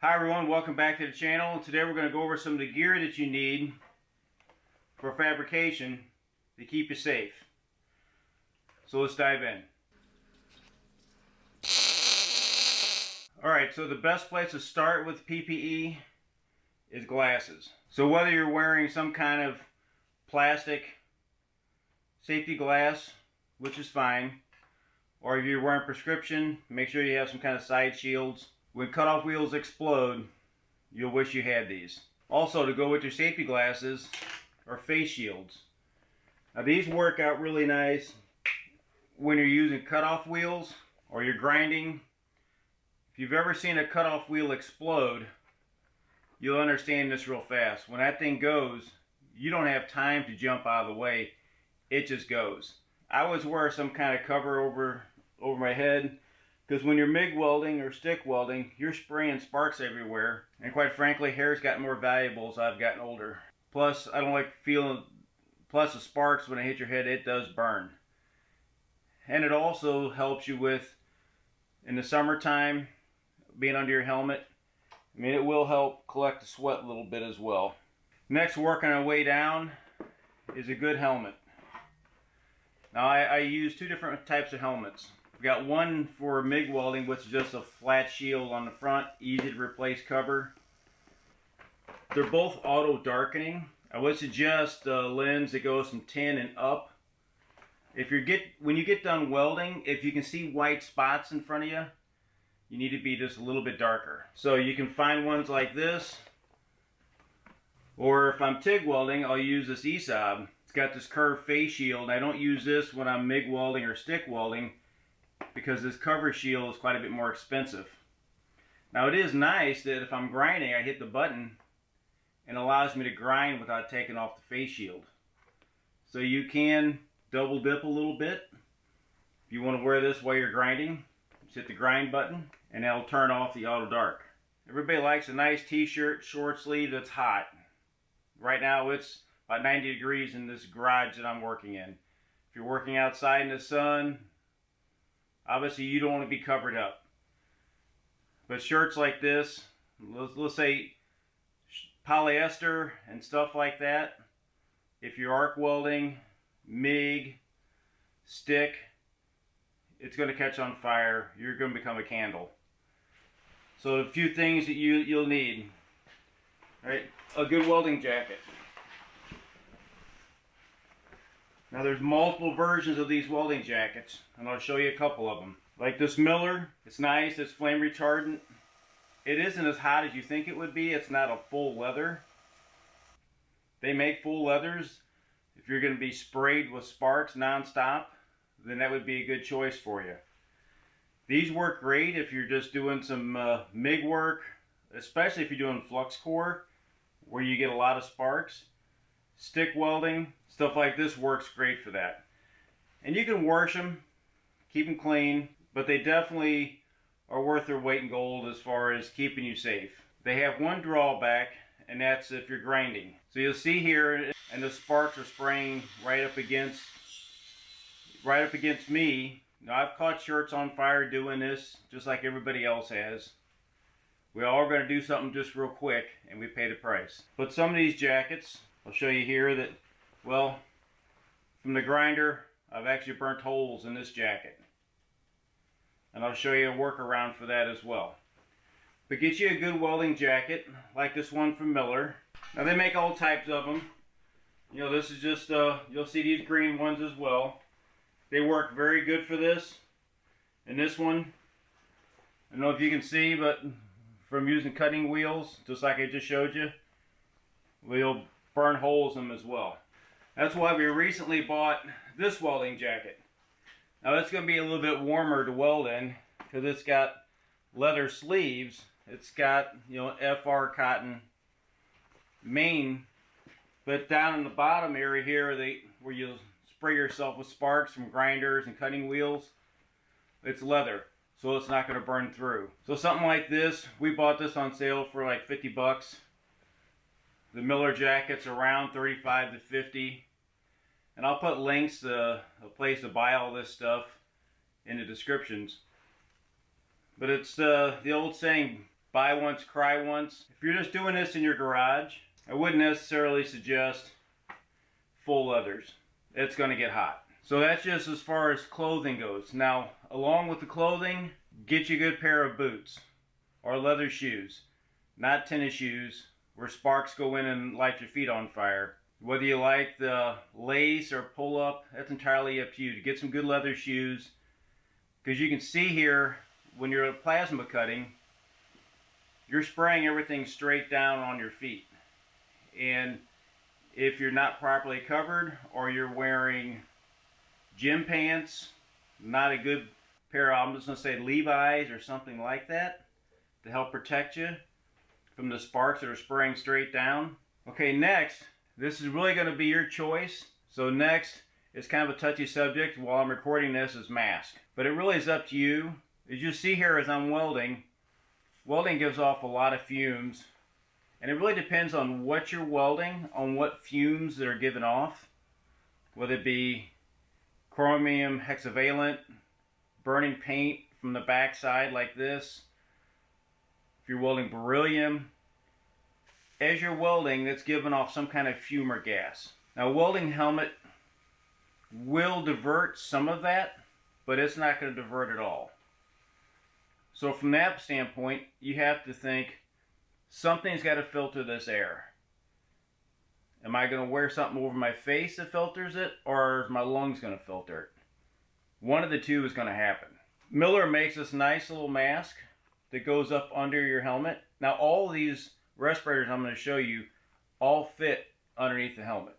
Hi everyone, welcome back to the channel. Today we're going to go over some of the gear that you need for fabrication to keep you safe. So let's dive in. Alright, so the best place to start with PPE is glasses. So whether you're wearing some kind of plastic safety glass, which is fine, or if you're wearing prescription, make sure you have some kind of side shields. When cutoff wheels explode, you'll wish you had these. Also, to go with your safety glasses are face shields. Now these work out really nice when you're using cutoff wheels or you're grinding. If you've ever seen a cutoff wheel explode, you'll understand this real fast. When that thing goes, you don't have time to jump out of the way. It just goes. I always wear some kind of cover over my head, because when you're MIG welding or stick welding, you're spraying sparks everywhere. And quite frankly, hair's gotten more valuable as I've gotten older. Plus, I don't like feeling, plus the sparks when it hits your head, it does burn. And it also helps you with, in the summertime, being under your helmet. I mean, it will help collect the sweat a little bit as well. Next, working our way down is a good helmet. Now, I use two different types of helmets. We've got one for MIG welding, which is just a flat shield on the front, easy to replace cover. They're both auto darkening. I would suggest a lens that goes from 10 and up. When you get done welding, if you can see white spots in front of you, you need to be just a little bit darker. So you can find ones like this, or if I'm TIG welding, I'll use this ESOB. It's got this curved face shield. I don't use this when I'm MIG welding or stick welding, because this cover shield is quite a bit more expensive. Now it is nice that if I'm grinding, I hit the button and it allows me to grind without taking off the face shield. So you can double dip a little bit. If you want to wear this while you're grinding, just hit the grind button and that'll turn off the auto dark. Everybody likes a nice t-shirt, short sleeve that's hot. Right now it's about 90 degrees in this garage that I'm working in. If you're working outside in the sun, obviously you don't want to be covered up. But shirts like this, let's say polyester and stuff like that, if you're arc welding, MIG, stick, it's going to catch on fire. You're going to become a candle. So a few things that you'll need. All right, a good welding jacket. Now there's multiple versions of these welding jackets, and I'll show you a couple of them. Like this Miller, it's nice, it's flame retardant. It isn't as hot as you think it would be. It's not a full leather. They make full leathers. If you're going to be sprayed with sparks non-stop, then that would be a good choice for you. These work great if you're just doing some MIG work, especially if you're doing flux core, where you get a lot of sparks. Stick welding, stuff like this works great for that. And you can wash them, keep them clean, but they definitely are worth their weight in gold as far as keeping you safe. They have one drawback, and that's if you're grinding. So you'll see here, and the sparks are spraying right up against me. Now I've caught shirts on fire doing this, just like everybody else has. We all are going to do something just real quick, and we pay the price. But some of these jackets, I'll show you here that, well, from the grinder, I've actually burnt holes in this jacket. And I'll show you a workaround for that as well. But get you a good welding jacket, like this one from Miller. Now they make all types of them. You know, this is just, you'll see these green ones as well. They work very good for this. And this one, I don't know if you can see, but from using cutting wheels, just like I just showed you, we'll burn holes in them as well. That's why we recently bought this welding jacket. Now it's going to be a little bit warmer to weld in, because it's got leather sleeves. It's got, you know, FR cotton main, but down in the bottom area here, where you spray yourself with sparks from grinders and cutting wheels, it's leather, so it's not going to burn through. So something like this, we bought this on sale for like 50 bucks. The Miller jacket's around 35 to 50. And I'll put links to a place to buy all this stuff in the descriptions. But it's the old saying, buy once, cry once. If you're just doing this in your garage, I wouldn't necessarily suggest full leathers. It's going to get hot. So that's just as far as clothing goes. Now, along with the clothing, get you a good pair of boots or leather shoes, not tennis shoes where sparks go in and light your feet on fire. Whether you like the lace or pull up, that's entirely up to you. To get some good leather shoes, because you can see here when you're plasma cutting, you're spraying everything straight down on your feet. And if you're not properly covered or you're wearing gym pants, not a good pair of, I'm just going to say Levi's or something like that to help protect you from the sparks that are spraying straight down. Okay, next, this is really going to be your choice. So next is kind of a touchy subject while I'm recording this, is mask. But it really is up to you. As you see here as I'm welding, welding gives off a lot of fumes. And it really depends on what you're welding, on what fumes that are given off. Whether it be chromium hexavalent, burning paint from the backside like this. If you're welding beryllium, as you're welding, that's giving off some kind of fume or gas. Now, a welding helmet will divert some of that, but it's not going to divert it all. So from that standpoint, you have to think, something's got to filter this air. Am I going to wear something over my face that filters it, or is my lungs going to filter it? One of the two is going to happen. Miller makes this nice little mask that goes up under your helmet. Now, all these respirators I'm going to show you all fit underneath the helmet.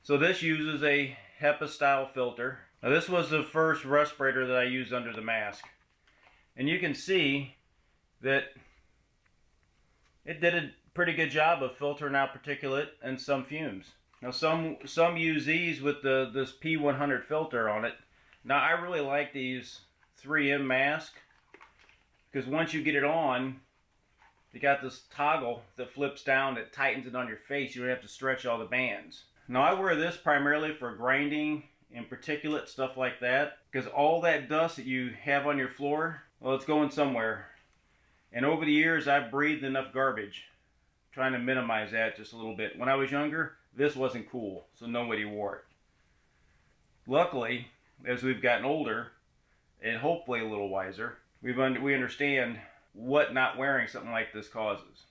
So this uses a HEPA style filter. Now, this was the first respirator that I used under the mask. And you can see that it did a pretty good job of filtering out particulate and some fumes. Now some use these with this P100 filter on it. Now I really like these 3M mask because once you get it on, you got this toggle that flips down that tightens it on your face. You don't have to stretch all the bands. Now I wear this primarily for grinding and particulate, stuff like that, because all that dust that you have on your floor, well, it's going somewhere. And over the years, I've breathed enough garbage, trying to minimize that just a little bit. When I was younger, this wasn't cool, so nobody wore it. Luckily, as we've gotten older, and hopefully a little wiser, we understand what not wearing something like this causes.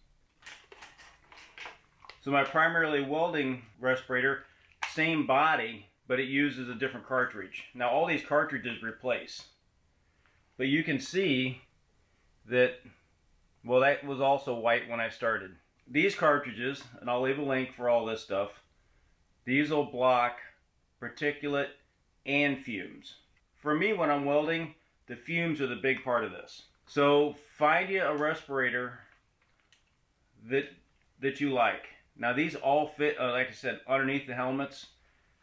So my primarily welding respirator, same body, but it uses a different cartridge. Now all these cartridges replace. But you can see that, well, that was also white when I started. These cartridges, and I'll leave a link for all this stuff, these will block particulate and fumes. For me, when I'm welding, the fumes are the big part of this. So find you a respirator that you like. Now these all fit, like I said, underneath the helmets,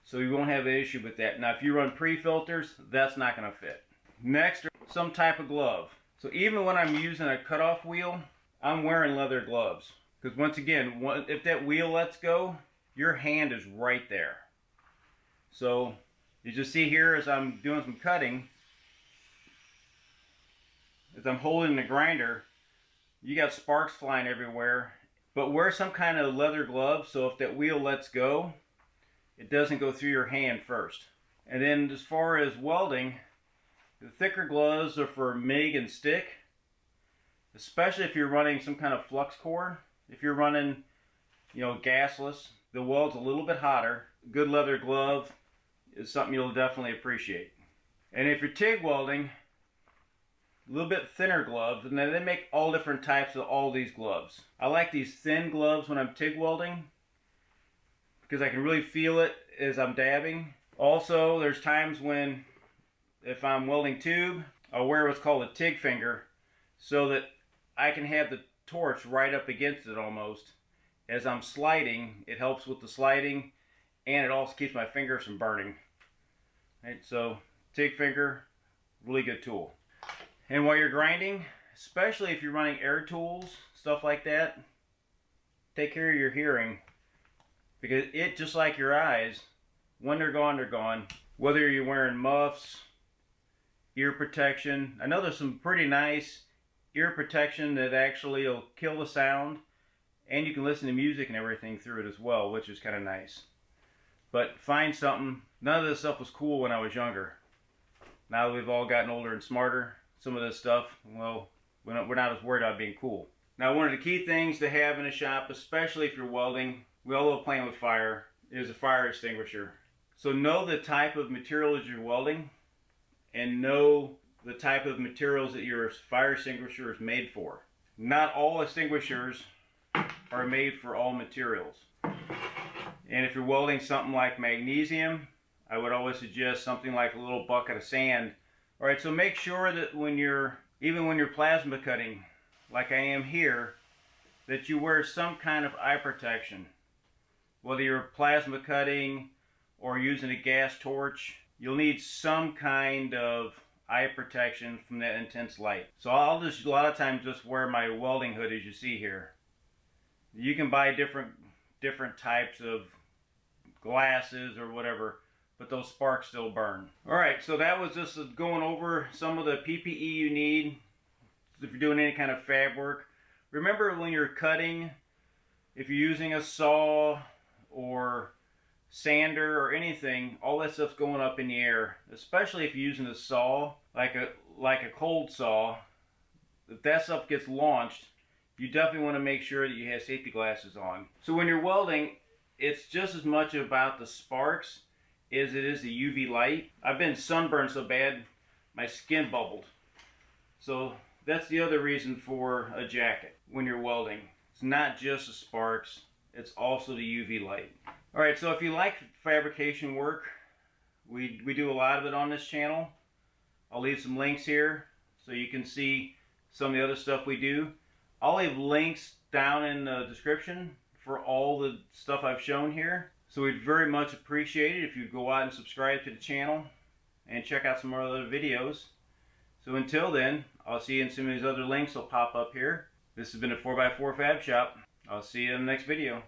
so you won't have an issue with that. Now if you run pre-filters, that's not going to fit. Next, some type of glove. So even when I'm using a cutoff wheel, I'm wearing leather gloves. Because once again, if that wheel lets go, your hand is right there. So you just see here as I'm doing some cutting, as I'm holding the grinder, you got sparks flying everywhere. But wear some kind of leather glove so if that wheel lets go, it doesn't go through your hand first. And then as far as welding, the thicker gloves are for MIG and stick, especially if you're running some kind of flux core. If you're running, gasless, the weld's a little bit hotter. Good leather glove is something you'll definitely appreciate. And if you're TIG welding, a little bit thinner gloves, and then they make all different types of all these gloves. I like these thin gloves when I'm TIG welding because I can really feel it as I'm dabbing. Also, there's times when, if I'm welding tube, I'll wear what's called a Tig Finger so that I can have the torch right up against it almost. As I'm sliding, it helps with the sliding, and it also keeps my fingers from burning. Right, so Tig Finger, really good tool. And while you're grinding, especially if you're running air tools, stuff like that, take care of your hearing. Because it, just like your eyes, when they're gone, they're gone. Whether you're wearing muffs, ear protection. I know there's some pretty nice ear protection that actually will kill the sound, and you can listen to music and everything through it as well, which is kind of nice. But find something. None of this stuff was cool when I was younger. Now that we've all gotten older and smarter, some of this stuff, well, we're not as worried about being cool. Now, one of the key things to have in a shop, especially if you're welding, we all love playing with fire, is a fire extinguisher. So know the type of materials you're welding, and know the type of materials that your fire extinguisher is made for. Not all extinguishers are made for all materials. And if you're welding something like magnesium, I would always suggest something like a little bucket of sand. Alright, so make sure that even when you're plasma cutting, like I am here, that you wear some kind of eye protection. Whether you're plasma cutting or using a gas torch, you'll need some kind of eye protection from that intense light. So I'll just a lot of times just wear my welding hood, as you see here. You can buy different types of glasses or whatever, but those sparks still burn. Alright, so that was just going over some of the PPE you need if you're doing any kind of fab work. Remember, when you're cutting, if you're using a saw or sander or anything, all that stuff's going up in the air, especially if you're using a saw like a cold saw. If that stuff gets launched, you definitely want to make sure that you have safety glasses on. So when you're welding, it's just as much about the sparks as it is the UV light. I've been sunburned so bad my skin bubbled. So that's the other reason for a jacket when you're welding. It's not just the sparks, it's also the UV light. Alright, so if you like fabrication work, we do a lot of it on this channel. I'll leave some links here so you can see some of the other stuff we do. I'll leave links down in the description for all the stuff I've shown here. So we'd very much appreciate it if you'd go out and subscribe to the channel and check out some of our other videos. So until then, I'll see you in some of these other links will pop up here. This has been a 4x4 Fab Shop. I'll see you in the next video.